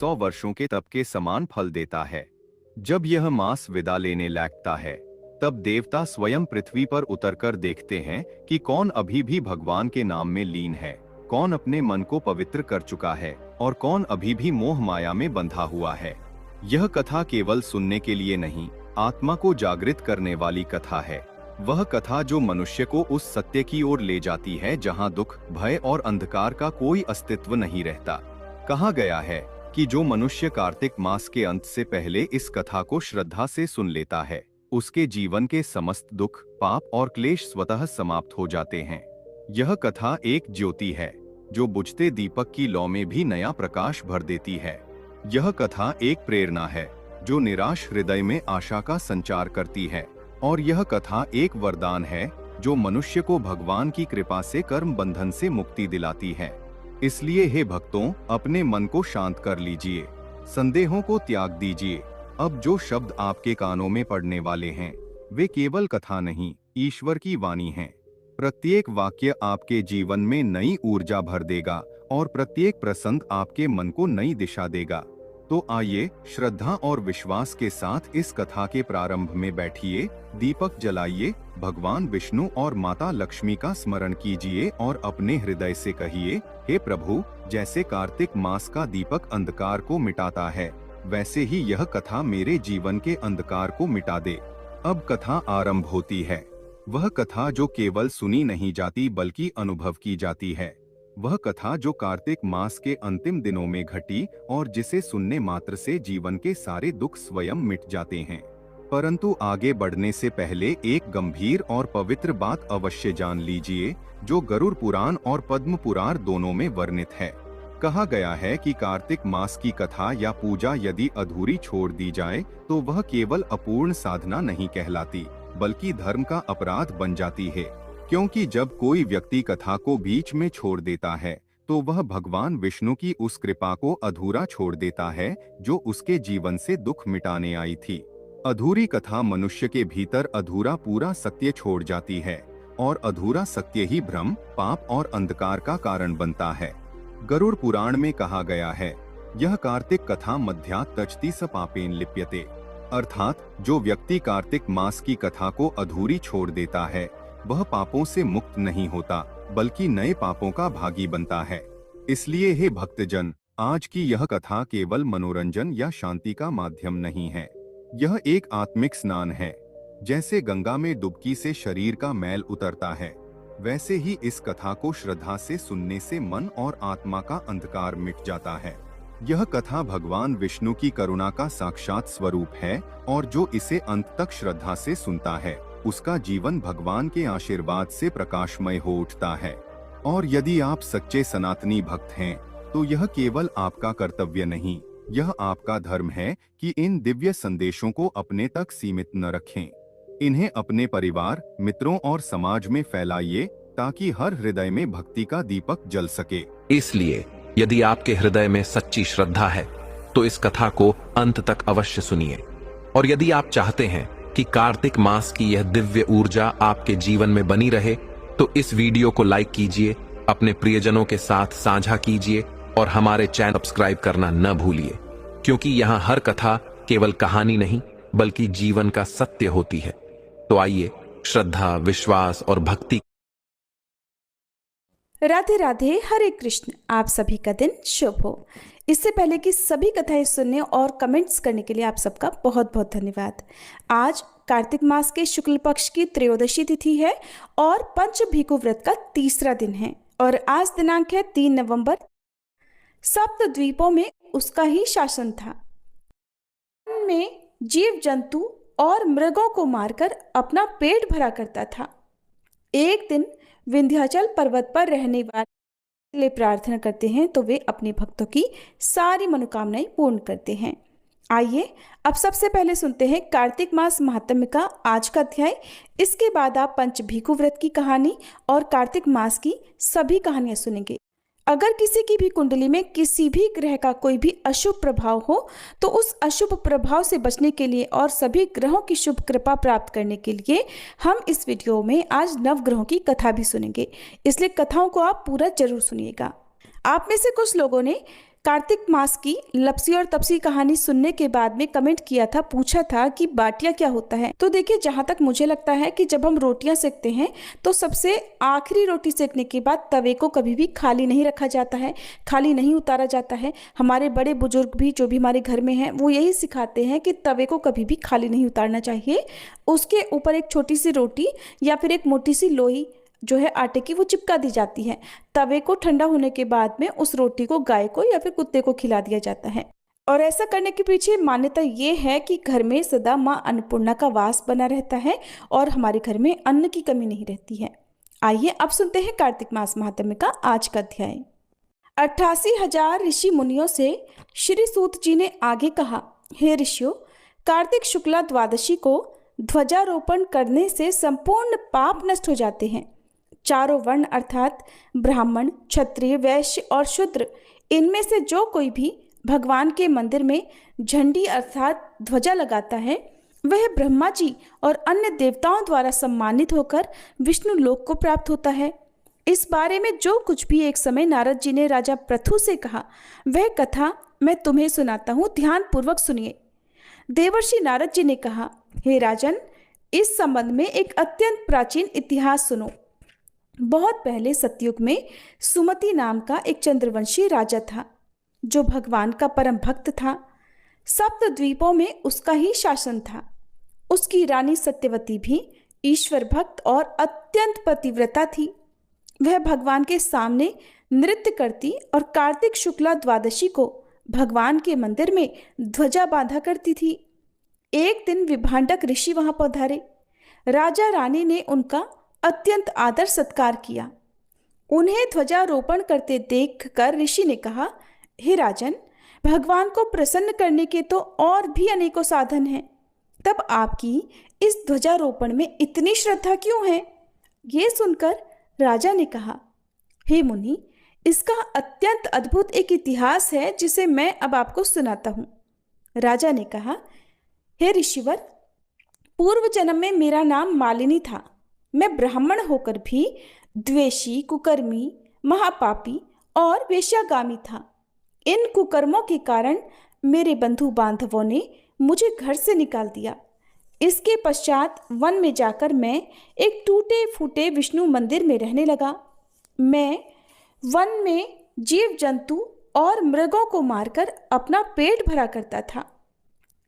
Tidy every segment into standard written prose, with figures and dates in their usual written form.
100 वर्षों के तप के समान फल देता है। जब यह मास विदा लेने लगता है, तब देवता स्वयं पृथ्वी पर उतरकर देखते हैं कि कौन अभी भी भगवान के नाम में लीन है, कौन अपने मन को पवित्र कर चुका है और कौन अभी भी मोह माया में बंधा हुआ है। यह कथा केवल सुनने के लिए नहीं, आत्मा को जागृत करने वाली कथा है। वह कथा जो मनुष्य को उस सत्य की ओर ले जाती है जहां दुख, भय और अंधकार का कोई अस्तित्व नहीं रहता। कहा गया है कि जो मनुष्य कार्तिक मास के अंत से पहले इस कथा को श्रद्धा से सुन लेता है, उसके जीवन के समस्त दुख, पाप और क्लेश स्वतः समाप्त हो जाते हैं। यह कथा एक ज्योति है जो बुझते दीपक की लौ में भी नया प्रकाश भर देती है। यह कथा एक प्रेरणा है जो निराश हृदय में आशा का संचार करती है, और यह कथा एक वरदान है जो मनुष्य को भगवान की कृपा से कर्म बंधन से मुक्ति दिलाती है। इसलिए हे भक्तों, अपने मन को शांत कर लीजिए, संदेहों को त्याग दीजिए। अब जो शब्द आपके कानों में पड़ने वाले हैं, वे केवल कथा नहीं, ईश्वर की वाणी हैं। प्रत्येक वाक्य आपके जीवन में नई ऊर्जा भर देगा और प्रत्येक प्रसंग आपके मन को नई दिशा देगा। तो आइए श्रद्धा और विश्वास के साथ इस कथा के प्रारंभ में बैठिए, दीपक जलाइए, भगवान विष्णु और माता लक्ष्मी का स्मरण कीजिए और अपने हृदय से कहिए, हे प्रभु, जैसे कार्तिक मास का दीपक अंधकार को मिटाता है, वैसे ही यह कथा मेरे जीवन के अंधकार को मिटा दे। अब कथा आरंभ होती है। वह कथा जो केवल सुनी नहीं जाती बल्कि अनुभव की जाती है। वह कथा जो कार्तिक मास के अंतिम दिनों में घटी और जिसे सुनने मात्र से जीवन के सारे दुख स्वयं मिट जाते हैं। परंतु आगे बढ़ने से पहले एक गंभीर और पवित्र बात अवश्य जान लीजिए, जो गरुड़ पुराण और पद्म पुराण दोनों में वर्णित है। कहा गया है कि कार्तिक मास की कथा या पूजा यदि अधूरी छोड़ दी जाए तो वह केवल अपूर्ण साधना नहीं कहलाती, बल्कि धर्म का अपराध बन जाती है। क्योंकि जब कोई व्यक्ति कथा को बीच में छोड़ देता है तो वह भगवान विष्णु की उस कृपा को अधूरा छोड़ देता है जो उसके जीवन से दुख मिटाने आई थी। अधूरी कथा मनुष्य के भीतर अधूरा पूरा सत्य छोड़ जाती है, और अधूरा सत्य ही भ्रम, पाप और अंधकार का कारण बनता है। गरुड़ पुराण में कहा गया है, यह कार्तिक कथा मध्या तचति स पापेन लिप्यते, अर्थात जो व्यक्ति कार्तिक मास की कथा को अधूरी छोड़ देता है वह पापों से मुक्त नहीं होता बल्कि नए पापों का भागी बनता है। इसलिए हे भक्तजन, आज की यह कथा केवल मनोरंजन या शांति का माध्यम नहीं है, यह एक आत्मिक स्नान है। जैसे गंगा में डुबकी से शरीर का मैल उतरता है, वैसे ही इस कथा को श्रद्धा से सुनने से मन और आत्मा का अंधकार मिट जाता है। यह कथा भगवान विष्णु की करुणा का साक्षात स्वरूप है, और जो इसे अंत तक श्रद्धा से सुनता है उसका जीवन भगवान के आशीर्वाद से प्रकाशमय हो उठता है। और यदि आप सच्चे सनातनी भक्त हैं तो यह केवल आपका कर्तव्य नहीं, यह आपका धर्म है कि इन दिव्य संदेशों को अपने तक सीमित न रखें। इन्हें अपने परिवार, मित्रों और समाज में फैलाइए ताकि हर हृदय में भक्ति का दीपक जल सके। इसलिए यदि आपके हृदय में सच्ची श्रद्धा है तो इस कथा को अंत तक अवश्य सुनिए। और यदि आप चाहते हैं कि कार्तिक मास की यह दिव्य ऊर्जा आपके जीवन में बनी रहे तो इस वीडियो को लाइक कीजिए, अपने प्रियजनों के साथ साझा कीजिए और हमारे चैनल सब्सक्राइब करना न भूलिए, क्योंकि यहाँ हर कथा केवल कहानी नहीं बल्कि जीवन का सत्य होती है। तो आइए श्रद्धा, विश्वास और भक्ति। राधे राधे, हरे कृष्ण। आप सभी का दिन शुभ हो। इससे पहले कि सभी कथाएं सुनने और कमेंट्स करने के लिए आप सबका बहुत बहुत धन्यवाद। आज कार्तिक मास के शुक्ल पक्ष की त्रयोदशी तिथि है और पंचभीकु व्रत का तीसरा दिन है, और आज दिनांक है 3 नवंबर। सप्त द्वीपों में उसका ही शासन था। में जीव जंतु और मृगों को मारकर अपना पेट भरा करता था। एक दिन विंध्याचल पर्वत पर रहने वाले लिए प्रार्थना करते हैं तो वे अपने भक्तों की सारी मनोकामनाएं पूर्ण करते हैं। आइए अब सबसे पहले सुनते हैं कार्तिक मास महात्म्य का आज का अध्याय। इसके बाद आप पंचभीकु व्रत की कहानी और कार्तिक मास की सभी कहानियां सुनेंगे। अगर किसी की भी कुंडली में किसी भी ग्रह का कोई भी अशुभ प्रभाव हो तो उस अशुभ प्रभाव से बचने के लिए और सभी ग्रहों की शुभ कृपा प्राप्त करने के लिए हम इस वीडियो में आज नवग्रहों की कथा भी सुनेंगे, इसलिए कथाओं को आप पूरा जरूर सुनिएगा। आप में से कुछ लोगों ने कार्तिक मास की लपसी और तपसी कहानी सुनने के बाद में कमेंट किया था, पूछा था कि बाटिया क्या होता है। तो देखिए, जहां तक मुझे लगता है कि जब हम रोटियां सेकते हैं तो सबसे आखिरी रोटी सेकने के बाद तवे को कभी भी खाली नहीं रखा जाता है, खाली नहीं उतारा जाता है। हमारे बड़े बुजुर्ग भी जो भी हमारे घर में हैं वो यही सिखाते हैं कि तवे को कभी भी खाली नहीं उतारना चाहिए। उसके ऊपर एक छोटी सी रोटी या फिर एक मोटी सी लोई जो है आटे की, वो चिपका दी जाती है। तवे को ठंडा होने के बाद में उस रोटी को गाय को या फिर कुत्ते को खिला दिया जाता है। और ऐसा करने के पीछे मान्यता ये है कि घर में सदा माँ अन्नपूर्णा का वास बना रहता है और हमारे घर में अन्न की कमी नहीं रहती है। आइए अब सुनते हैं कार्तिक मास महात्म्य का आज का अध्याय। 88,000 ऋषि मुनियों से श्री सूत जी ने आगे कहा, हे ऋषियों, कार्तिक शुक्ला द्वादशी को ध्वजारोपण करने से संपूर्ण पाप नष्ट हो जाते हैं। चारों वर्ण अर्थात ब्राह्मण, क्षत्रिय, वैश्य और शूद्र, इनमें से जो कोई भी भगवान के मंदिर में झंडी अर्थात ध्वजा लगाता है वह ब्रह्मा जी और अन्य देवताओं द्वारा सम्मानित होकर विष्णु लोक को प्राप्त होता है। इस बारे में जो कुछ भी एक समय नारद जी ने राजा पृथु से कहा वह कथा मैं तुम्हें सुनाता हूँ, ध्यान पूर्वक सुनिए। देवर्षि नारद जी ने कहा, हे राजन, इस संबंध में एक अत्यंत प्राचीन इतिहास सुनो। बहुत पहले सतयुग में सुमति नाम का एक चंद्रवंशी राजा था जो भगवान का परम भक्त था। सप्त द्वीपों में उसका ही शासन था। उसकी रानी सत्यवती भी ईश्वर भक्त और अत्यंत पतिव्रता थी। वह भगवान के सामने नृत्य करती और कार्तिक शुक्ला द्वादशी को भगवान के मंदिर में ध्वजा बांधा करती थी। एक दिन विभांडक ऋषि वहां पधारे। राजा रानी ने उनका अत्यंत आदर सत्कार किया। उन्हें ध्वजारोपण करते देखकर ऋषि ने कहा, हे राजन, भगवान को प्रसन्न करने के तो और भी अनेकों साधन हैं, तब आपकी इस ध्वजारोपण में इतनी श्रद्धा क्यों है? ये सुनकर राजा ने कहा, हे मुनि, इसका अत्यंत अद्भुत एक इतिहास है जिसे मैं अब आपको सुनाता हूँ। राजा ने कहा, हे ऋषिवर, पूर्व जन्म में मेरा नाम मालिनी था। मैं ब्राह्मण होकर भी द्वेषी, कुकर्मी, महापापी और वेश्यागामी था। इन कुकर्मों के कारण मेरे बंधु बांधवों ने मुझे घर से निकाल दिया। इसके पश्चात वन में जाकर मैं एक टूटे फूटे विष्णु मंदिर में रहने लगा। मैं वन में जीव जंतु और मृगों को मारकर अपना पेट भरा करता था।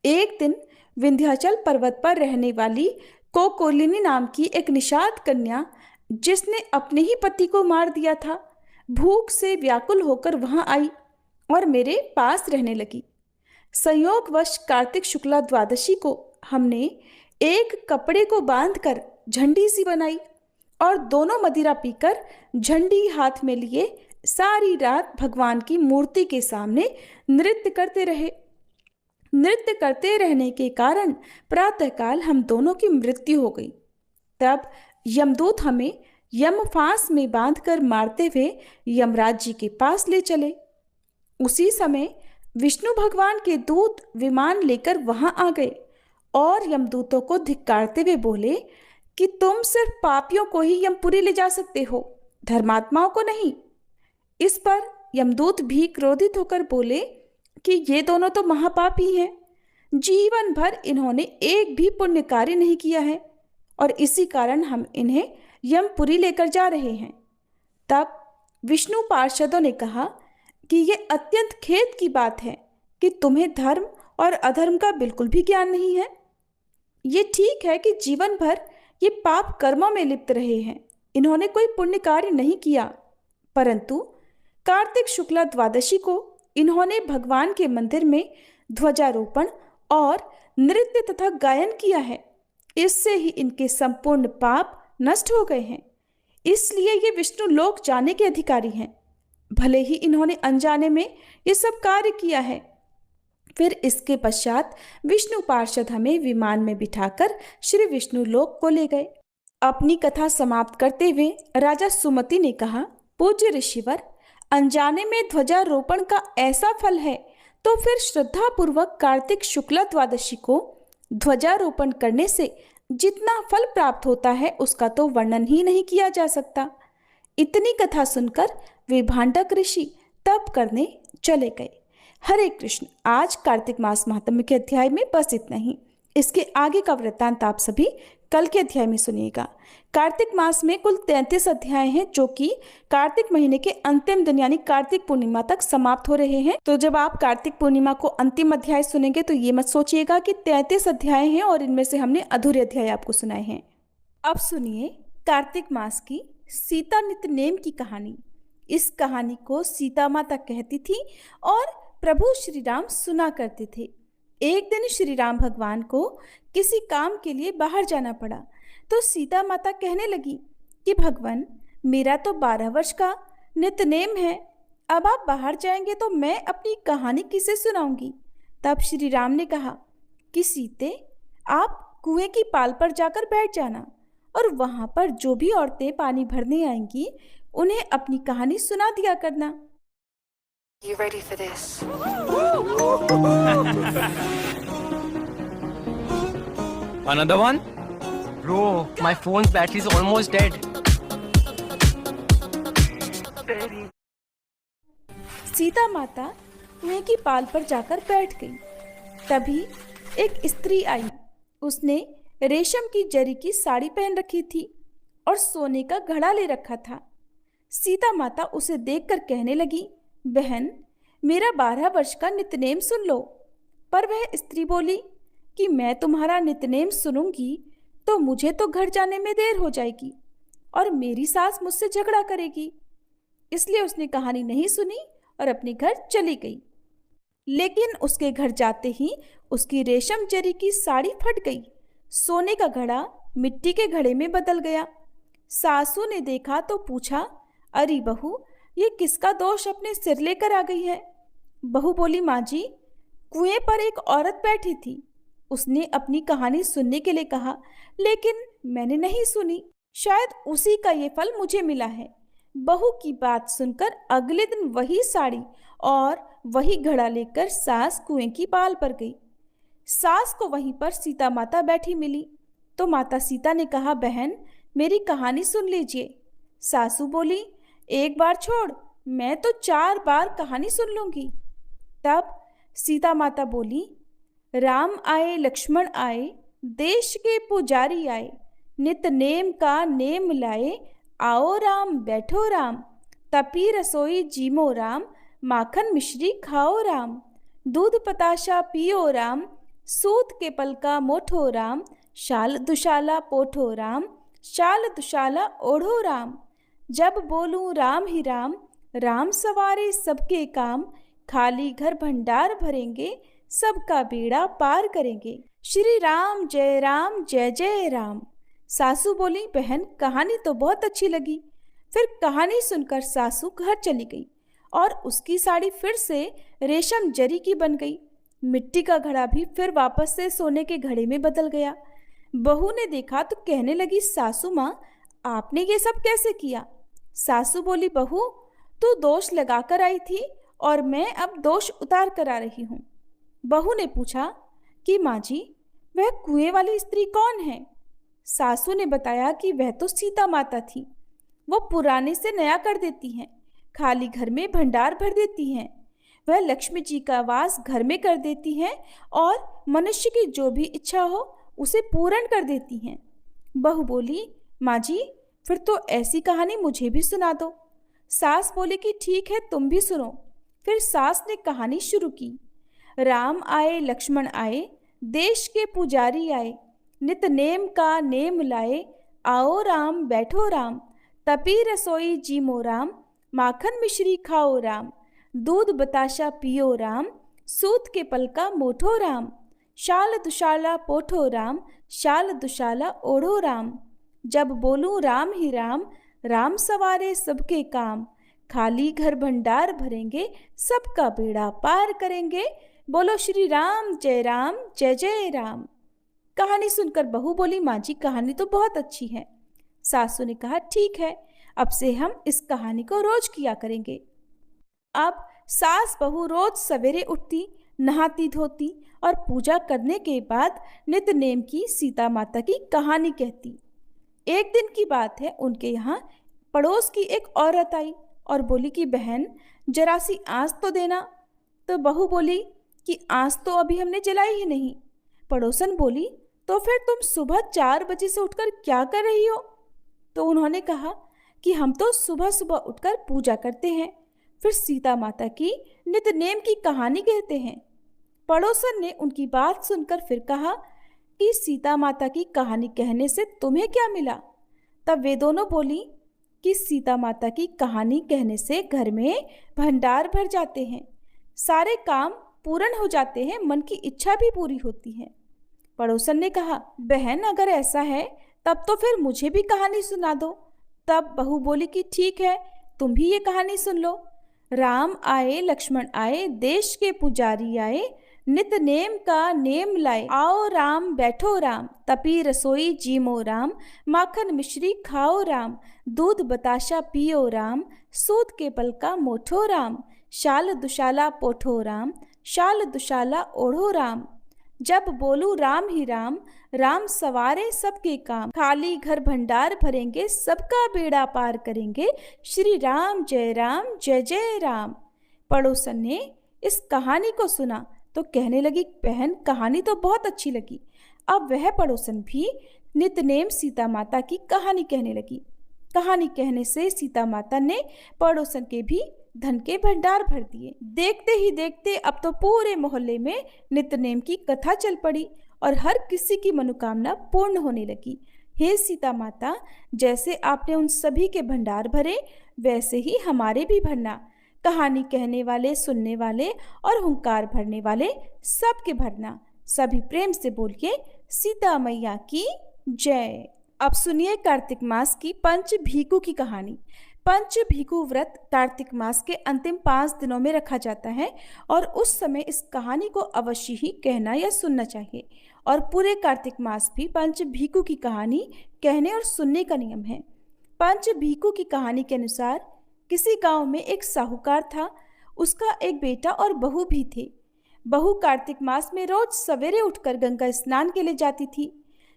एक दिन विंध्याचल पर्वत पर रहने वाली कोकोलिनी नाम की एक निषाद कन्या, जिसने अपने ही पति को मार दिया था, भूख से व्याकुल होकर वहां आई और मेरे पास रहने लगी। संयोगवश कार्तिक शुक्ला द्वादशी को हमने एक कपड़े को बांधकर झंडी सी बनाई और दोनों मदिरा पीकर झंडी हाथ में लिए सारी रात भगवान की मूर्ति के सामने नृत्य करते रहे। नृत्य करते रहने के कारण प्रातःकाल हम दोनों की मृत्यु हो गई। तब यमदूत हमें यमफांस में बांधकर मारते हुए यमराज जी के पास ले चले। उसी समय विष्णु भगवान के दूत विमान लेकर वहां आ गए और यमदूतों को धिक्कारते हुए बोले कि तुम सिर्फ पापियों को ही यमपुरी ले जा सकते हो, धर्मात्माओं को नहीं। इस पर यमदूत भी क्रोधित होकर बोले कि ये दोनों तो महापापी हैं, जीवन भर इन्होंने एक भी पुण्य कार्य नहीं किया है और इसी कारण हम इन्हें यमपुरी लेकर जा रहे हैं। तब विष्णु पार्षदों ने कहा कि ये अत्यंत खेद की बात है कि तुम्हें धर्म और अधर्म का बिल्कुल भी ज्ञान नहीं है। ये ठीक है कि जीवन भर ये पाप कर्मों में लिप्त रहे हैं, इन्होंने कोई पुण्य कार्य नहीं किया, परंतु कार्तिक शुक्ला द्वादशी को इन्होंने भगवान के मंदिर में ध्वजारोपण और नृत्य तथा गायन किया है। इससे ही इनके संपूर्ण पाप नष्ट हो गए हैं, इसलिए ये विष्णु लोक जाने के अधिकारी हैं। भले ही इन्होंने अनजाने में ये सब कार्य किया है। फिर इसके पश्चात विष्णु पार्षद हमें विमान में बिठाकर श्री विष्णु लोक को ले गए। अपनी कथा समाप्त करते हुए राजा सुमति ने कहा, पूज्य ऋषिवर, अनजाने में ध्वजारोपण का ऐसा फल है तो फिर श्रद्धा पूर्वक कार्तिक शुक्ला द्वादशी को ध्वजारोपण करने से जितना फल प्राप्त होता है उसका तो वर्णन ही नहीं किया जा सकता। इतनी कथा सुनकर विभांडक ऋषि तप करने चले गए। हरे कृष्ण। आज कार्तिक मास महात्म्य के अध्याय में बस इतना ही। इसके आगे का वृत्तांत आप सभी कल के अध्याय में सुनिएगा। कार्तिक मास में कुल 33 अध्याय हैं जो कि कार्तिक महीने के अंतिम दिन यानी कार्तिक पूर्णिमा तक समाप्त हो रहे हैं। तो जब आप कार्तिक पूर्णिमा को अंतिम अध्याय सुनेंगे तो ये मत सोचिएगा कि 33 अध्याय हैं और इनमें से हमने अधूरे अध्याय आपको सुनाए हैं। अब सुनिए कार्तिक मास की सीता नित्यनेम की कहानी। इस कहानी को सीता माता कहती थी और प्रभु श्री राम सुना करते थे। एक दिन श्री राम भगवान को किसी काम के लिए बाहर जाना पड़ा तो सीता माता कहने लगी कि भगवान, मेरा तो 12 वर्ष का नित्यनेम है, अब आप बाहर जाएंगे तो मैं अपनी कहानी किसे सुनाऊंगी। तब श्री राम ने कहा कि सीते, आप कुएं की पाल पर जाकर बैठ जाना और वहां पर जो भी औरतें पानी भरने आएंगी उन्हें अपनी कहानी सुना दिया करना। You ready for this? Another one? Bro, my phone's battery's almost dead. Sita माता कुएं की पाल पर जाकर बैठ गई। तभी एक स्त्री आई। उसने रेशम की जरी की साड़ी पहन रखी थी और सोने का घड़ा ले रखा था। सीता माता उसे देखकर कहने लगी, बहन, मेरा 12 वर्ष का नित्यनेम सुन लो। पर वह स्त्री बोली कि मैं तुम्हारा नित्यनेम सुनूंगी तो मुझे तो घर जाने में देर हो जाएगी और मेरी सास मुझसे झगड़ा करेगी। इसलिए उसने कहानी नहीं सुनी और अपने घर चली गई। लेकिन उसके घर जाते ही उसकी रेशम जरी की साड़ी फट गई। सोने का घड़ा मिट्टी के घड़े में बदल गया। सासू ने देखा तो पूछा, अरे बहू, ये किसका दोष अपने सिर लेकर आ गई है। बहू बोली, माँ जी, कुएं पर एक औरत बैठी थी। उसने अपनी कहानी सुनने के लिए कहा, लेकिन मैंने नहीं सुनी। शायद उसी का ये फल मुझे मिला है। बहू की बात सुनकर अगले दिन वही साड़ी और वही घड़ा लेकर सास कुएं की पाल पर गई। सास को वहीं पर सीता माता बैठी मिली तो माता सीता ने कहा, बहन, मेरी कहानी सुन लीजिए। सासू बोली, एक बार छोड़, मैं तो 4 बार कहानी सुन लूंगी। तब सीता माता बोली, राम आए लक्ष्मण आए, देश के पुजारी आए, नित नेम का नेम लाए, आओ राम बैठो राम, तपी रसोई जीमो राम, माखन मिश्री खाओ राम, दूध पताशा पियो राम, सूत के पल का मोठो राम, शाल दुशाला पोठो राम, शाल दुशाला ओढ़ो राम, जब बोलूं राम ही राम, राम सवारे सबके काम, खाली घर भंडार भरेंगे, सबका बेड़ा पार करेंगे, श्री राम जय जय राम। सासू बोली, बहन, कहानी तो बहुत अच्छी लगी। फिर कहानी सुनकर सासू घर चली गई और उसकी साड़ी फिर से रेशम जरी की बन गई। मिट्टी का घड़ा भी फिर वापस से सोने के घड़े में बदल गया। बहू ने देखा तो कहने लगी, सासू माँ, आपने ये सब कैसे किया। सासू बोली, बहू, तू दोष लगाकर आई थी और मैं अब दोष उतार कर आ रही हूँ। बहू ने पूछा कि माँ जी, वह कुएं वाली स्त्री कौन है। सासू ने बताया कि वह तो सीता माता थी। वो पुराने से नया कर देती हैं, खाली घर में भंडार भर देती हैं। वह लक्ष्मी जी का वास घर में कर देती हैं और मनुष्य की जो भी इच्छा हो उसे पूर्ण कर देती हैं। बहू बोली, माँ जी, फिर तो ऐसी कहानी मुझे भी सुना दो। सास बोली कि ठीक है, तुम भी सुनो। फिर सास ने कहानी शुरू की। राम आए लक्ष्मण आए, देश के पुजारी आए, नित नेम का नेम लाए, आओ राम बैठो राम, तपी रसोई जीमो राम, माखन मिश्री खाओ राम, दूध बताशा पियो राम, सूत के पल का मोठो राम, शाल दुशाला पोठो राम, शाल दुशाला ओढ़ो राम, जब बोलूं राम ही राम, राम सवारे सबके काम, खाली घर भंडार भरेंगे, सबका बेड़ा पार करेंगे, बोलो श्री राम जय जय राम। कहानी सुनकर बहू बोली, माँ जी, कहानी तो बहुत अच्छी है। सासू ने कहा, ठीक है, अब से हम इस कहानी को रोज किया करेंगे। अब सास बहू रोज सवेरे उठती, नहाती धोती और पूजा करने के बाद नित्य नेम की सीता माता की कहानी कहती। एक दिन की बात है, उनके यहाँ पड़ोस की एक औरत आई और बोली कि बहन जरा सी आँच तो देना। तो बहू बोली कि आँच तो अभी हमने जलाई ही नहीं। पड़ोसन बोली तो फिर तुम सुबह 4 बजे से उठकर क्या कर रही हो? तो उन्होंने कहा कि हम तो सुबह सुबह उठकर पूजा करते हैं, फिर सीता माता की नित्य-नेम की कहानी कहते हैं। पड़ोसन ने उनकी बात सुनकर फिर कहा कि सीता माता की कहानी कहने से तुम्हें क्या मिला? तब वे दोनों बोली कि सीता माता की कहानी कहने से घर में भंडार भर जाते हैं, सारे काम पूर्ण हो जाते हैं, मन की इच्छा भी पूरी होती है। पड़ोसन ने कहा बहन अगर ऐसा है तब तो फिर मुझे भी कहानी सुना दो। तब बहू बोली कि ठीक है, तुम भी ये कहानी सुन लो। राम आए लक्ष्मण आए, देश के पुजारी आए, नित नेम का नेम लाए। आओ राम बैठो राम, तपी रसोई जीमो राम, माखन मिश्री खाओ राम, दूध बताशा पियो राम, सूत के पल का मोठो राम, शाल दुशाला पोठो राम, शाल दुशाला ओढ़ो राम। जब बोलू राम ही राम, राम सवारे सबके काम, खाली घर भंडार भरेंगे, सबका बेड़ा पार करेंगे, श्री राम जय जय राम। पड़ोसन ने इस कहानी को सुना तो कहने लगी बहन कहानी तो बहुत अच्छी लगी। अब वह पड़ोसन भी नितनेम सीता माता की कहानी कहने लगी। कहानी कहने से सीता माता ने पड़ोसन के भी धन के भंडार भर दिए। देखते ही देखते अब तो पूरे मोहल्ले में नितनेम की कथा चल पड़ी और हर किसी की मनोकामना पूर्ण होने लगी। हे सीता माता, जैसे आपने उन सभी के भंडार भरे वैसे ही हमारे भी भरना। कहानी कहने वाले, सुनने वाले और हुंकार भरने वाले सबके भरना। सभी प्रेम से बोलिए सीता मैया की जय। अब सुनिए कार्तिक मास की पंच भीखू की कहानी। पंच भीखू व्रत कार्तिक मास के अंतिम 5 दिनों में रखा जाता है और उस समय इस कहानी को अवश्य ही कहना या सुनना चाहिए। और पूरे कार्तिक मास भी पंच भीखू की कहानी कहने और सुनने का नियम है। पंच भीखू की कहानी के अनुसार किसी गांव में एक साहूकार था। उसका एक बेटा और बहू भी थे। बहू कार्तिक मास में रोज सवेरे उठकर गंगा स्नान के लिए जाती थी।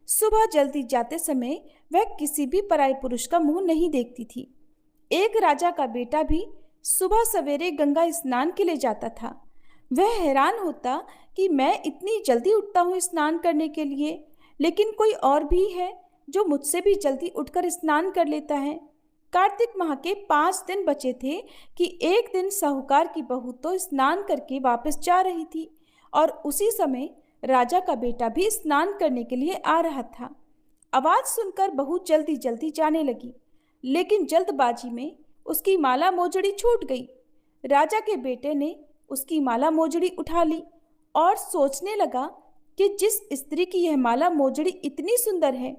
सुबह जल्दी जाते समय वह किसी भी पराये पुरुष का मुंह नहीं देखती थी। एक राजा का बेटा भी सुबह सवेरे गंगा स्नान के लिए जाता था। वह हैरान होता कि मैं इतनी जल्दी उठता हूँ स्नान करने के लिए, लेकिन कोई और भी है जो मुझसे भी जल्दी उठकर स्नान कर लेता है। कार्तिक माह के 5 दिन बचे थे कि एक दिन साहूकार की बहू तो स्नान करके वापस जा रही थी और उसी समय राजा का बेटा भी स्नान करने के लिए आ रहा था। आवाज़ सुनकर बहू जल्दी जल्दी जाने लगी, लेकिन जल्दबाजी में उसकी माला मोजड़ी छूट गई। राजा के बेटे ने उसकी माला मोजड़ी उठा ली और सोचने लगा कि जिस स्त्री की यह माला मोजड़ी इतनी सुंदर है,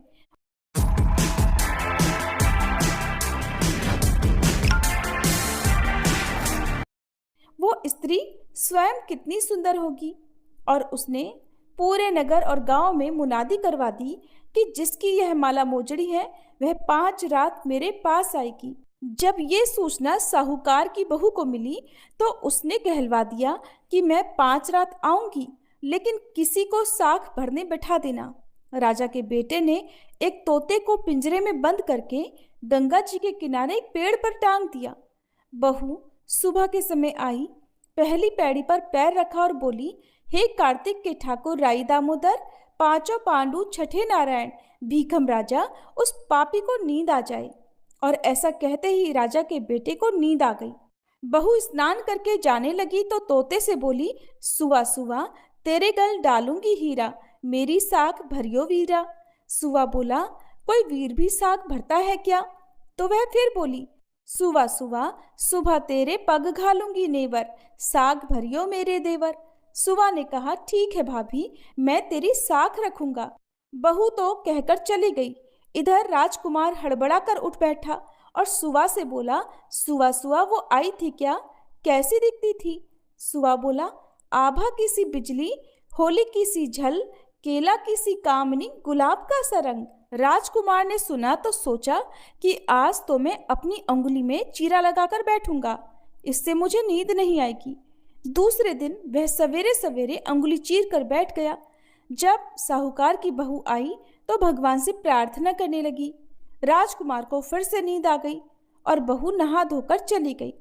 वो स्त्री स्वयं कितनी सुंदर होगी। और उसने पूरे नगर और गांव में मुनादी करवा दी कि जिसकी यह माला मोजड़ी है वह 5 रात मेरे पास आएगी। जब ये सूचना साहूकार की बहू को मिली तो उसने कहलवा दिया कि मैं 5 रात आऊंगी, लेकिन किसी को साख भरने बैठा देना। राजा के बेटे ने एक तोते को पिंजरे में बंद करके गंगा जी के किनारे एक पेड़ पर टांग दिया। बहू सुबह के समय आई, पहली पैड़ी पर पैर रखा और बोली, हे कार्तिक के ठाकुर राई दामोदर, 5 पांडु, 6ठे नारायण, भीखम राजा, उस पापी को नींद आ जाए। और ऐसा कहते ही राजा के बेटे को नींद आ गई। बहू स्नान करके जाने लगी तो तोते से बोली, सुआ सुआ तेरे गल डालूंगी हीरा, मेरी साख भरियो वीरा। सुआ बोला, कोई वीर भी साख भरता है क्या? तो वह फिर बोली, सुवा सुवा सुबह तेरे पग घालूंगी नेवर, साग भरियो मेरे देवर। सुवा ने कहा, ठीक है भाभी, मैं तेरी साख रखूंगा। बहू तो कहकर चली गई। इधर राजकुमार हड़बड़ा कर उठ बैठा और सुवा से बोला, सुवा सुवा वो आई थी क्या? कैसी दिखती थी? सुवा बोला, आभा की सी बिजली, होली की सी झल, केला की सी कामनी, गुलाब का सा रंग। राजकुमार ने सुना तो सोचा कि आज तो मैं अपनी अंगुली में चीरा लगाकर बैठूंगा, इससे मुझे नींद नहीं आएगी। दूसरे दिन वह सवेरे सवेरे अंगुली चीर कर बैठ गया। जब साहूकार की बहू आई तो भगवान से प्रार्थना करने लगी। राजकुमार को फिर से नींद आ गई और बहू नहा धोकर चली गई।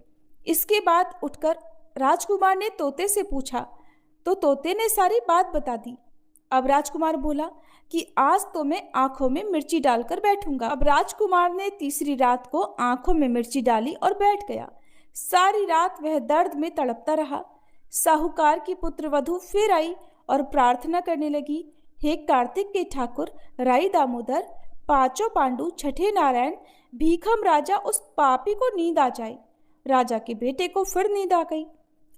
इसके बाद उठकर राजकुमार ने तोते से पूछा तो तोते ने सारी बात बता दी। अब राजकुमार बोला कि आज तो मैं आंखों में मिर्ची डालकर बैठूंगा। अब राजकुमार ने तीसरी रात को आंखों में मिर्ची डाली और बैठ गया। सारी रात वह दर्द में तड़पता रहा। साहूकार की पुत्रवधू फिर आई और प्रार्थना करने लगी, हे कार्तिक के ठाकुर, राई दामोदर, पांचों पांडु, छठे नारायण, भीखम राजा, उस पापी को नींद आ जाए। राजा के बेटे को फिर नींद आ गई।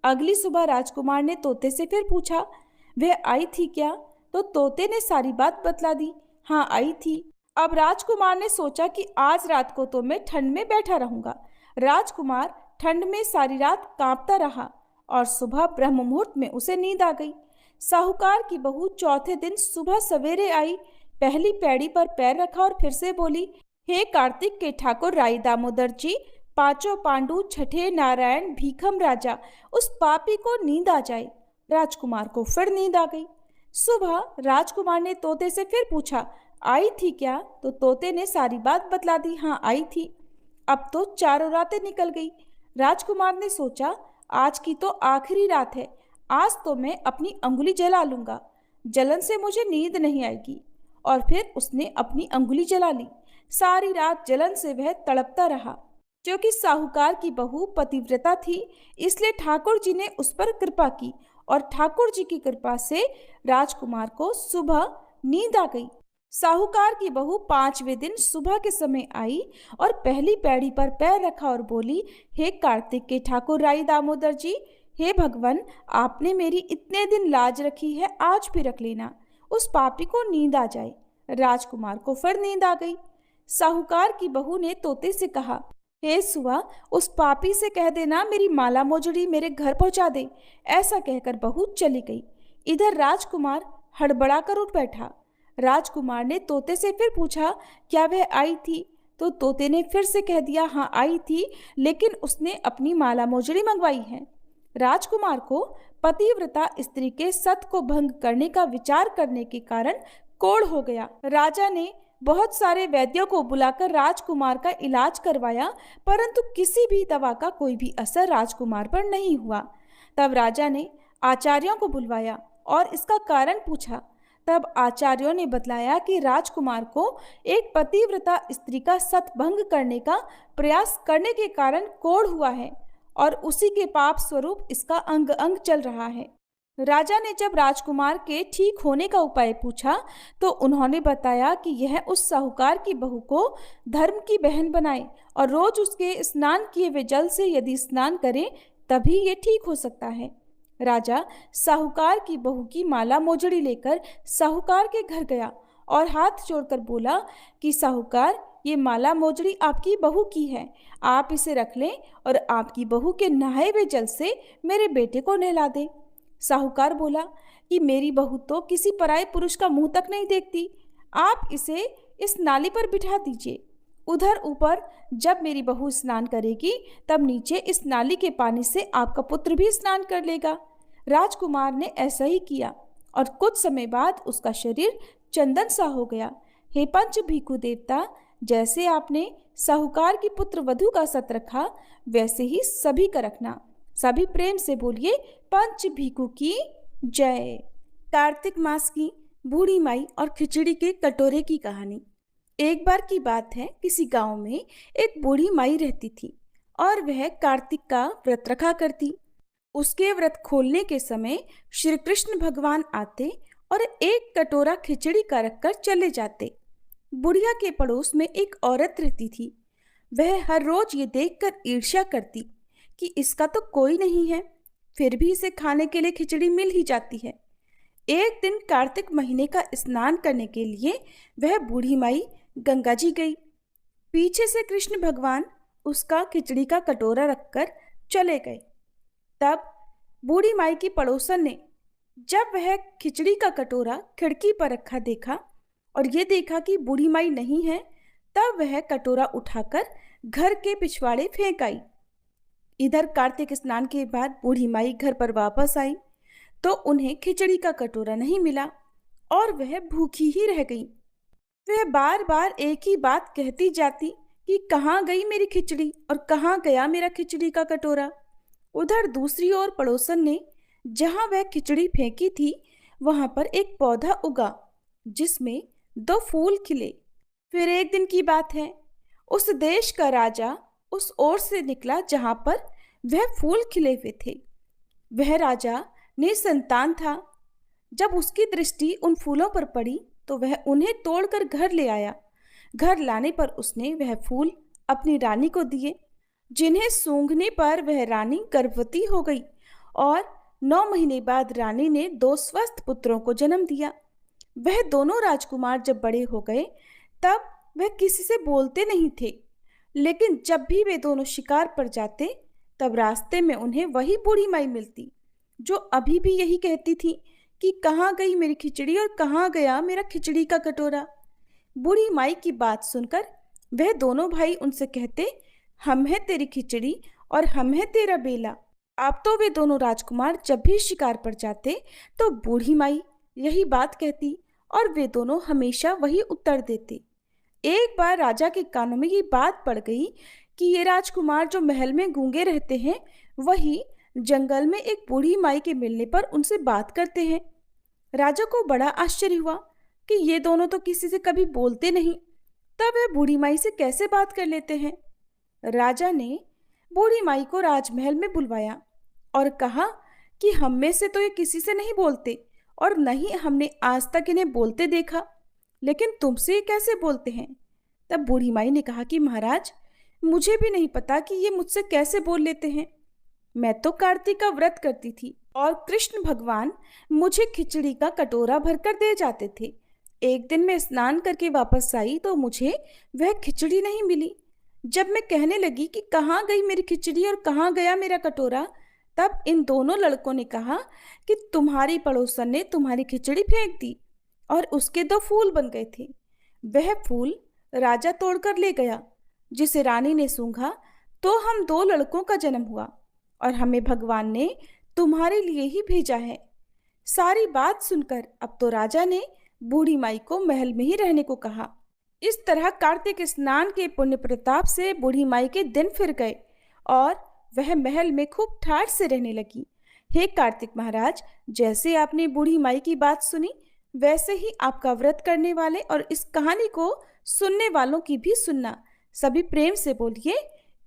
अगली सुबह राजकुमार ने तोते से फिर पूछा, वह आई थी क्या? तो तोते ने सारी बात बतला दी, हाँ आई थी। अब राजकुमार ने सोचा कि आज रात को तो मैं ठंड में बैठा रहूंगा। राजकुमार ठंड में सारी रात कांपता रहा और सुबह ब्रह्म मुहूर्त में उसे नींद आ गई। साहूकार की बहू चौथे दिन सुबह सवेरे आई, पहली पैड़ी पर पैर रखा और फिर से बोली, हे कार्तिक के ठाकुर राई दामोदर जी, पांचों पांडु, छठे नारायण, भीखम राजा, उस पापी को नींद आ जाए। राजकुमार को फिर नींद आ गई। सुबह राजकुमार ने तोते से फिर पूछा, आई थी क्या? तो तोते ने सारी बात बतला दी, हाँ आई थी। अब तो चारों रातें निकल गई। राजकुमार ने सोचा, आज की तो आखिरी रात है, आज तो मैं अपनी अंगुली जला लूंगा, जलन से मुझे नींद नहीं आएगी। और फिर उसने अपनी अंगुली जला ली। सारी रात जलन से वह तड़पता रहा। क्योंकि साहूकार की बहू पतिव्रता थी, इसलिए ठाकुर जी ने उस पर कृपा की और ठाकुर जी की कृपा से राजकुमार को सुबह नींद आ गई। साहूकार की बहू पांचवें दिन सुबह के समय आई और पहली पैड़ी पर पैर रखा और बोली, हे कार्तिक के ठाकुर राई दामोदर जी, हे भगवान, आपने मेरी इतने दिन लाज रखी है, आज भी रख लेना, उस पापी को नींद आ जाए। राजकुमार को फिर नींद आ गई। साहूकार की बहू ने तोते से कहा, हे सुआ, उस पापी से कह देना मेरी माला मोजड़ी मेरे घर पहुंचा दे। ऐसा कहकर बहू चली गई। इधर राजकुमार हड़बड़ा कर उठ बैठा। राजकुमार ने तोते से फिर पूछा, क्या वह आई थी? तो तोते ने फिर से कह दिया, हाँ आई थी, लेकिन उसने अपनी माला मोजड़ी मंगवाई है। राजकुमार को पतिव्रता स्त्री के सत को भंग करने का विचार करने के कारण कोढ़ हो गया। राजा ने बहुत सारे वैद्यों को बुलाकर राजकुमार का इलाज करवाया, परंतु किसी भी दवा का कोई भी असर राजकुमार पर नहीं हुआ। तब राजा ने आचार्यों को बुलवाया और इसका कारण पूछा। तब आचार्यों ने बतलाया कि राजकुमार को एक पतिव्रता स्त्री का सतभंग करने का प्रयास करने के कारण कोढ़ हुआ है और उसी के पाप स्वरूप इसका अंग अंग चल रहा है। राजा ने जब राजकुमार के ठीक होने का उपाय पूछा तो उन्होंने बताया कि यह उस साहूकार की बहू को धर्म की बहन बनाए और रोज उसके स्नान किए हुए जल से यदि स्नान करे तभी ये ठीक हो सकता है। राजा साहूकार की बहू की माला मोजड़ी लेकर साहूकार के घर गया और हाथ जोड़कर बोला कि साहूकार, ये माला मोजड़ी आपकी बहू की है, आप इसे रख लें और आपकी बहू के नहाए हुए जल से मेरे बेटे को नहला दें। साहूकार बोला कि मेरी बहू तो किसी पराये पुरुष का मुंह तक नहीं देखती, आप इसे इस नाली पर बिठा दीजिए। उधर ऊपर जब मेरी बहू स्नान करेगी तब नीचे इस नाली के पानी से आपका पुत्र भी स्नान कर लेगा। राजकुमार ने ऐसा ही किया और कुछ समय बाद उसका शरीर चंदन सा हो गया। हे पंच भिखु देवता, जैसे आपने साहूकार की पुत्र वधू का सत रखा वैसे ही सभी का रखना। सभी प्रेम से बोलिए, पंच भिखु की जय। कार्तिक मास की बूढ़ी माई और खिचड़ी के कटोरे की कहानी। एक बार की बात है, किसी गांव में एक बूढ़ी माई रहती थी और वह कार्तिक का व्रत रखा करती। उसके व्रत खोलने के समय श्री कृष्ण भगवान आते और एक कटोरा खिचड़ी का रखकर चले जाते। बुढ़िया के पड़ोस में एक औरत रहती थी। वह हर रोज ये देखकर ईर्ष्या करती कि इसका तो कोई नहीं है, फिर भी इसे खाने के लिए खिचड़ी मिल ही जाती है। एक दिन कार्तिक महीने का स्नान करने के लिए वह बूढ़ी माई गंगा जी गई। पीछे से कृष्ण भगवान उसका खिचड़ी का कटोरा रखकर चले गए। तब बूढ़ी माई की पड़ोसन ने जब वह खिचड़ी का कटोरा खिड़की पर रखा देखा और ये देखा कि बूढ़ी माई नहीं है, तब वह कटोरा उठाकर घर के पिछवाड़े फेंक आई। इधर कार्तिक स्नान के बाद बूढ़ी माई घर पर वापस आई तो उन्हें खिचड़ी का कटोरा नहीं मिला और वह भूखी ही रह गई। वह बार बार एक ही बात कहती जाती कि कहाँ गई मेरी खिचड़ी और कहाँ गया मेरा खिचड़ी का कटोरा। उधर दूसरी ओर पड़ोसन ने जहां वह खिचड़ी फेंकी थी वहां पर एक पौधा उगा जिसमें 2 फूल खिले। फिर एक दिन की बात है, उस देश का राजा उस ओर से निकला जहां पर वह फूल खिले हुए थे। वह राजा निसंतान था। जब उसकी दृष्टि उन फूलों पर पड़ी तो वह उन्हें तोड़कर घर ले आया। घर लाने पर उसने वह फूल अपनी रानी को दिए, जिन्हें सूंघने पर वह रानी गर्भवती हो गई और 9 महीने बाद रानी ने 2 स्वस्थ पुत्रों को जन्म दिया। वह दोनों राजकुमार जब बड़े हो गए तब वह किसी से बोलते नहीं थे, लेकिन जब भी वे दोनों शिकार पर जाते तब रास्ते में उन्हें वही बूढ़ी माई मिलती, जो अभी भी यही कहती थी कि कहाँ गई मेरी खिचड़ी और कहाँ गया मेरा खिचड़ी का कटोरा। बूढ़ी माई की बात सुनकर वह दोनों भाई उनसे कहते, हम है तेरी खिचड़ी और हम है तेरा बेला। अब तो वे दोनों राजकुमार जब भी शिकार पर जाते तो बूढ़ी माई यही बात कहती और वे दोनों हमेशा वही उत्तर देते। एक बार राजा के कानों में ये बात पड़ गई कि ये राजकुमार जो महल में गूंगे रहते हैं वही जंगल में एक बूढ़ी माई के मिलने पर उनसे बात करते हैं। राजा को बड़ा आश्चर्य हुआ कि ये दोनों तो किसी से कभी बोलते नहीं, तब वह बूढ़ी माई से कैसे बात कर लेते हैं। राजा ने बूढ़ी माई को राजमहल में बुलवाया और कहा कि हम में से तो ये किसी से नहीं बोलते और न ही हमने आज तक इन्हें बोलते देखा, लेकिन तुमसे ये कैसे बोलते हैं। तब बूढ़ी माई ने कहा कि महाराज, मुझे भी नहीं पता कि ये मुझसे कैसे बोल लेते हैं। मैं तो कार्तिक का व्रत करती थी और कृष्ण भगवान मुझे खिचड़ी का कटोरा भरकर दे जाते थे। एक दिन मैं स्नान करके वापस आई तो मुझे वह खिचड़ी नहीं मिली। जब मैं कहने लगी कि कहाँ गई मेरी खिचड़ी और कहाँ गया मेरा कटोरा, तब इन दोनों लड़कों ने कहा कि तुम्हारी पड़ोसन ने तुम्हारी खिचड़ी फेंक दी और उसके 2 फूल बन गए थे। वह फूल राजा तोड़कर ले गया, जिसे रानी ने सूंघा तो हम 2 लड़कों का जन्म हुआ और हमें भगवान ने तुम्हारे लिए ही भेजा है। सारी बात सुनकर अब तो राजा ने बूढ़ी माई को महल में ही रहने को कहा। इस तरह कार्तिक स्नान के पुण्य प्रताप से बूढ़ी माई के दिन फिर गए और वह महल में खूब ठाठ से रहने लगी। हे कार्तिक महाराज, जैसे आपने बूढ़ी माई की बात सुनी वैसे ही आपका व्रत करने वाले और इस कहानी को सुनने वालों की भी सुनना। सभी प्रेम से बोलिए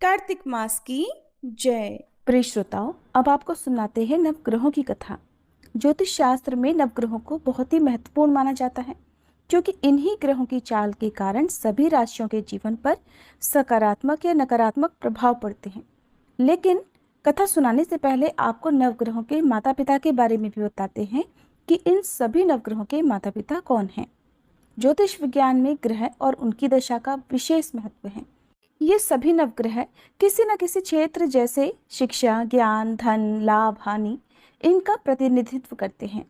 कार्तिक मास की जय। प्रिय श्रोताओ, अब आपको सुनाते हैं नवग्रहों की कथा। ज्योतिष शास्त्र में नवग्रहों को बहुत ही महत्वपूर्ण माना जाता है, क्योंकि इन्हीं ग्रहों की चाल के कारण सभी राशियों के जीवन पर सकारात्मक या नकारात्मक प्रभाव पड़ते हैं। लेकिन कथा सुनाने से पहले आपको नवग्रहों के माता पिता के बारे में भी बताते हैं कि इन सभी नवग्रहों के माता पिता कौन हैं। ज्योतिष विज्ञान में ग्रह और उनकी दशा का विशेष महत्व है। ये सभी नवग्रह किसी न किसी क्षेत्र जैसे शिक्षा, ज्ञान, धन, लाभ, हानि इनका प्रतिनिधित्व करते हैं।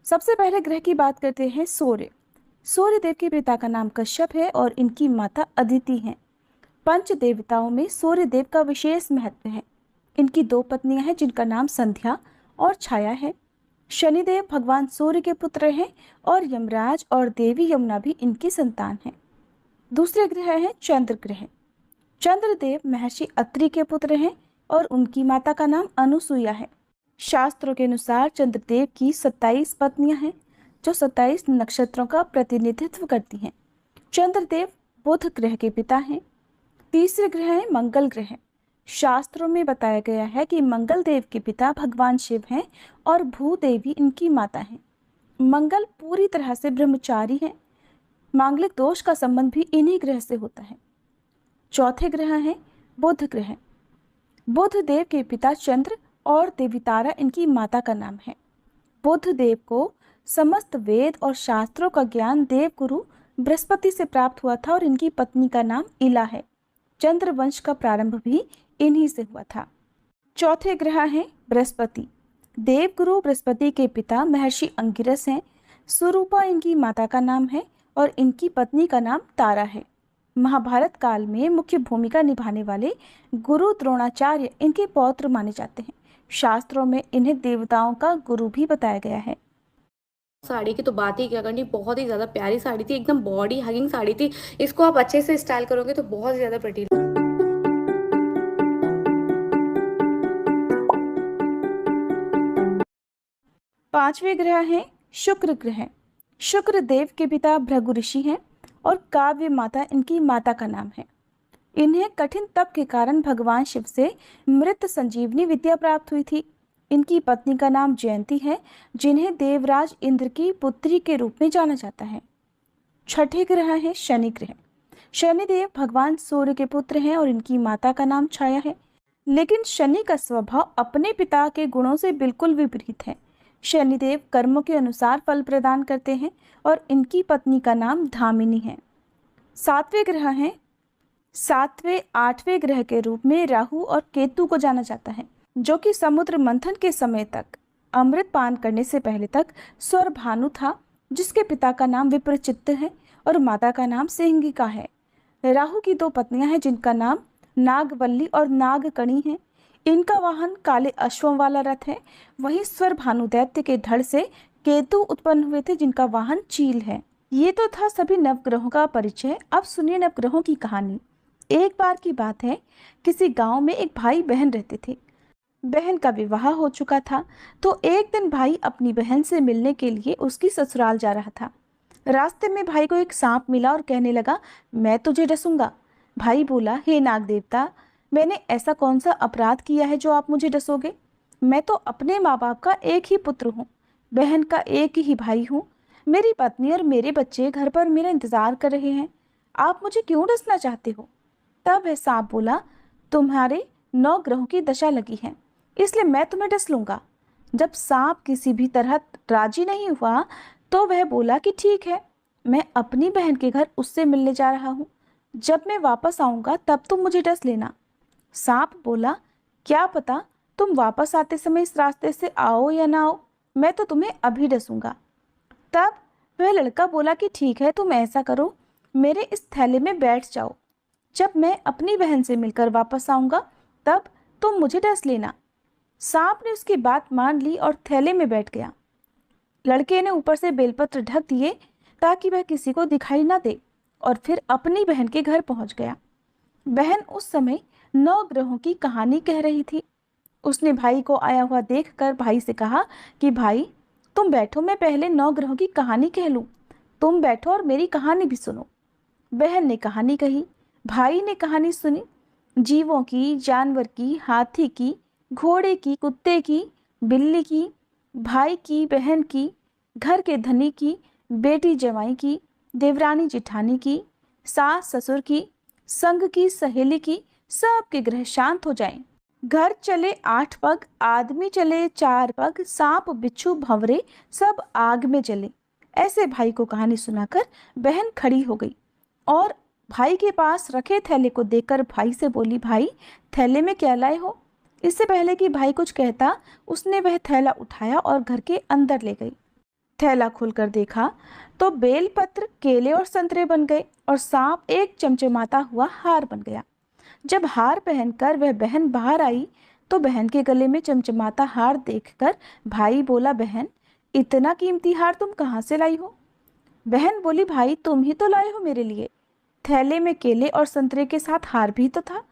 सबसे पहले ग्रह की बात करते हैं सूर्य। सूर्य देव के पिता का नाम कश्यप है और इनकी माता अदिति हैं। पंच देवताओं में सूर्य देव का विशेष महत्व है। इनकी 2 पत्नियां हैं जिनका नाम संध्या और छाया है। शनिदेव भगवान सूर्य के पुत्र हैं और यमराज और देवी यमुना भी इनकी संतान हैं। दूसरे ग्रह हैं चंद्र ग्रह। चंद्रदेव महर्षि अत्रि के पुत्र हैं और उनकी माता का नाम अनुसुईया है। शास्त्रों के अनुसार चंद्रदेव की 27 पत्नियां हैं जो 27 नक्षत्रों का प्रतिनिधित्व करती हैं। चंद्रदेव बुध ग्रह के पिता हैं। तीसरे ग्रह है मंगल ग्रह। शास्त्रों में बताया गया है कि मंगल देव के पिता भगवान शिव हैं और भूदेवी इनकी माता हैं। मंगल पूरी तरह से ब्रह्मचारी है। मांगलिक दोष का संबंध भी इन्हीं ग्रह से होता है। चौथे ग्रह है बुध ग्रह। बुध देव के पिता चंद्र और देवी तारा इनकी माता का नाम है। बुध देव को समस्त वेद और शास्त्रों का ज्ञान देव गुरु बृहस्पति से प्राप्त हुआ था और इनकी पत्नी का नाम इला है। चंद्र वंश का प्रारंभ भी इन्हीं से हुआ था। चौथे ग्रह हैं बृहस्पति। देवगुरु बृहस्पति के पिता महर्षि अंगिरस हैं। स्वरूपा इनकी माता का नाम है और इनकी पत्नी का नाम तारा है। महाभारत काल में मुख्य भूमिका निभाने वाले गुरु द्रोणाचार्य इनके पौत्र माने जाते हैं। शास्त्रों में इन्हें देवताओं का गुरु भी बताया गया है। साड़ी की तो बात ही क्या करनी, बहुत ही ज़्यादा प्यारी साड़ी थी, एकदम बॉडी हगिंग साड़ी थी। इसको आप अच्छे से स्टाइल करोगे तो बहुत ज़्यादा प्रिटी। पांचवें ग्रह हैं शुक्र ग्रह। शुक्र देव के पिता भृगु ऋषि हैं और काव्य माता इनकी माता का नाम है। इन्हें कठिन तप के कारण भगवान शिव से मृत संजीवनी विद्या प्राप्त हुई थी। इनकी पत्नी का नाम जयंती है, जिन्हें देवराज इंद्र की पुत्री के रूप में जाना जाता है। छठे ग्रह है शनि ग्रह। शनिदेव भगवान सूर्य के पुत्र हैं और इनकी माता का नाम छाया है। लेकिन शनि का स्वभाव अपने पिता के गुणों से बिल्कुल विपरीत है। शनिदेव कर्मों के अनुसार फल प्रदान करते हैं और इनकी पत्नी का नाम धामिनी है। सातवें आठवें ग्रह के रूप में राहु और केतु को जाना जाता है, जो कि समुद्र मंथन के समय तक अमृत पान करने से पहले तक स्वर भानु था, जिसके पिता का नाम विप्रचित्त है और माता का नाम सिंहिका है। राहु की दो पत्नियां हैं, जिनका नाम नागवल्ली और नागकणी है। इनका वाहन काले अश्वों वाला रथ है। वहीं स्वर भानु दैत्य के धड़ से केतु उत्पन्न हुए थे, जिनका वाहन चील है। ये तो था सभी नवग्रहों का परिचय। अब सुनिए नवग्रहों की कहानी। एक बार की बात है, किसी गांव में एक भाई बहन रहते थे। बहन का विवाह हो चुका था, तो एक दिन भाई अपनी बहन से मिलने के लिए उसकी ससुराल जा रहा था। रास्ते में भाई को एक सांप मिला और कहने लगा, मैं तुझे डसूंगा। भाई बोला, हे नाग देवता, मैंने ऐसा कौन सा अपराध किया है जो आप मुझे डसोगे? मैं तो अपने माँ बाप का एक ही पुत्र हूँ, बहन का एक ही भाई हूँ। मेरी पत्नी और मेरे बच्चे घर पर मेरा इंतजार कर रहे हैं, आप मुझे क्यों डसना चाहते हो? तब वह सांप बोला, तुम्हारे 9 ग्रहों की दशा लगी है, इसलिए मैं तुम्हें डस लूंगा। जब सांप किसी भी तरह राजी नहीं हुआ, तो वह बोला कि ठीक है, मैं अपनी बहन के घर उससे मिलने जा रहा हूँ। जब मैं वापस आऊँगा तब तुम मुझे डस लेना। सांप बोला, क्या पता तुम वापस आते समय इस रास्ते से आओ या ना आओ, मैं तो तुम्हें अभी डसूंगा। तब वह लड़का बोला कि ठीक है, तुम ऐसा करो, मेरे इस थैले में बैठ जाओ। जब मैं अपनी बहन से मिलकर वापस आऊँगा तब तुम मुझे डस लेना। सांप ने उसकी बात मान ली और थैले में बैठ गया। लड़के ने ऊपर से बेलपत्र ढक दिए ताकि वह किसी को दिखाई ना दे, और फिर अपनी बहन के घर पहुंच गया। बहन उस समय 9 ग्रहों की कहानी कह रही थी। उसने भाई को आया हुआ देखकर भाई से कहा कि भाई तुम बैठो, मैं पहले 9 ग्रहों की कहानी कह लूं। तुम बैठो और मेरी कहानी भी सुनो। बहन ने कहानी कही, भाई ने कहानी सुनी। जीवों की, जानवर की, हाथी की, घोड़े की, कुत्ते की, बिल्ली की, भाई की, बहन की, घर के धनी की, बेटी जमाई की, देवरानी जिठानी की, सास ससुर की, संग की, सहेली की, सबके ग्रह शांत हो जाएं। घर चले 8 पग, आदमी चले 4 पग, सांप बिच्छू भंवरे सब आग में जले। ऐसे भाई को कहानी सुनाकर बहन खड़ी हो गई और भाई के पास रखे थैले को देखकर भाई से बोली, भाई थैले में क्या लाए हो? इससे पहले कि भाई कुछ कहता, उसने वह थैला उठाया और घर के अंदर ले गई। थैला खोलकर देखा तो बेलपत्र, केले और संतरे बन गए और सांप एक चमचमाता हुआ हार बन गया। जब हार पहनकर वह बहन बाहर आई तो बहन के गले में चमचमाता हार देखकर भाई बोला, बहन इतना कीमती हार तुम कहाँ से लाई हो? बहन बोली, भाई तुम ही तो लाए हो मेरे लिए। थैले में केले और संतरे के साथ हार भी तो था।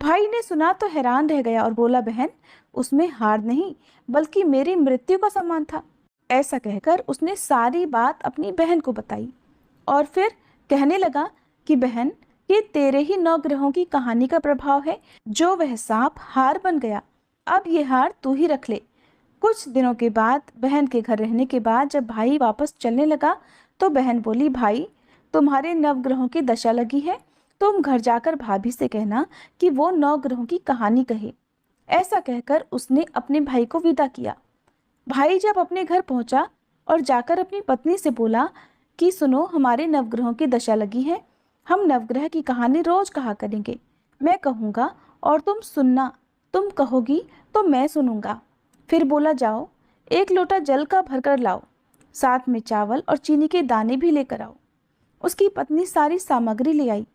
भाई ने सुना तो हैरान रह गया और बोला, बहन उसमें हार नहीं बल्कि मेरी मृत्यु का सामान था। ऐसा कहकर उसने सारी बात अपनी बहन को बताई और फिर कहने लगा कि बहन ये तेरे ही 9 ग्रहों की कहानी का प्रभाव है, जो वह सांप हार बन गया। अब ये हार तू ही रख ले। कुछ दिनों के बाद बहन के घर रहने के बाद जब भाई वापस चलने लगा तो बहन बोली, भाई तुम्हारे 9 ग्रहों की दशा लगी है, तुम घर जाकर भाभी से कहना कि वो 9 ग्रहों की कहानी कहे। ऐसा कहकर उसने अपने भाई को विदा किया। भाई जब अपने घर पहुंचा और जाकर अपनी पत्नी से बोला कि सुनो, हमारे 9 ग्रहों की दशा लगी है, हम नवग्रह की कहानी रोज कहा करेंगे। मैं कहूँगा और तुम सुनना, तुम कहोगी तो मैं सुनूंगा। फिर बोला, जाओ 1 लोटा जल का भरकर लाओ, साथ में चावल और चीनी के दाने भी लेकर आओ। उसकी पत्नी सारी सामग्री ले आई।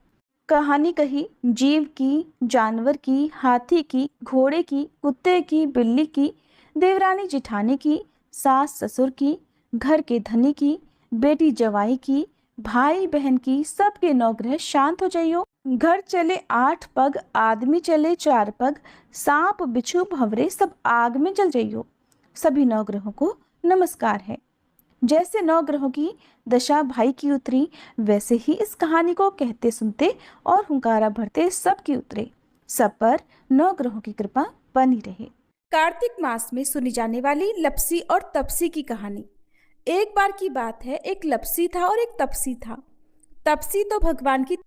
कहानी कही, जीव की, जानवर की, हाथी की, घोड़े की, कुत्ते की, बिल्ली की, देवरानी जिठानी की, सास ससुर की, घर के धनी की, बेटी जवाई की, भाई बहन की, सबके 9 ग्रह शांत हो जाइयो। घर चले 8 पग, आदमी चले 4 पग, सांप बिच्छू भंवरे सब आग में जल जाइयो। सभी 9 ग्रहों को नमस्कार है। जैसे 9 ग्रहों की दशा भाई की उतरी, वैसे ही इस कहानी को कहते सुनते और हुंकारा भरते सबकी उतरे। सब पर 9 ग्रहों की कृपा बनी रहे। कार्तिक मास में सुनी जाने वाली लपसी और तपसी की कहानी। एक बार की बात है, एक लपसी था और एक तपसी था। तपसी तो भगवान की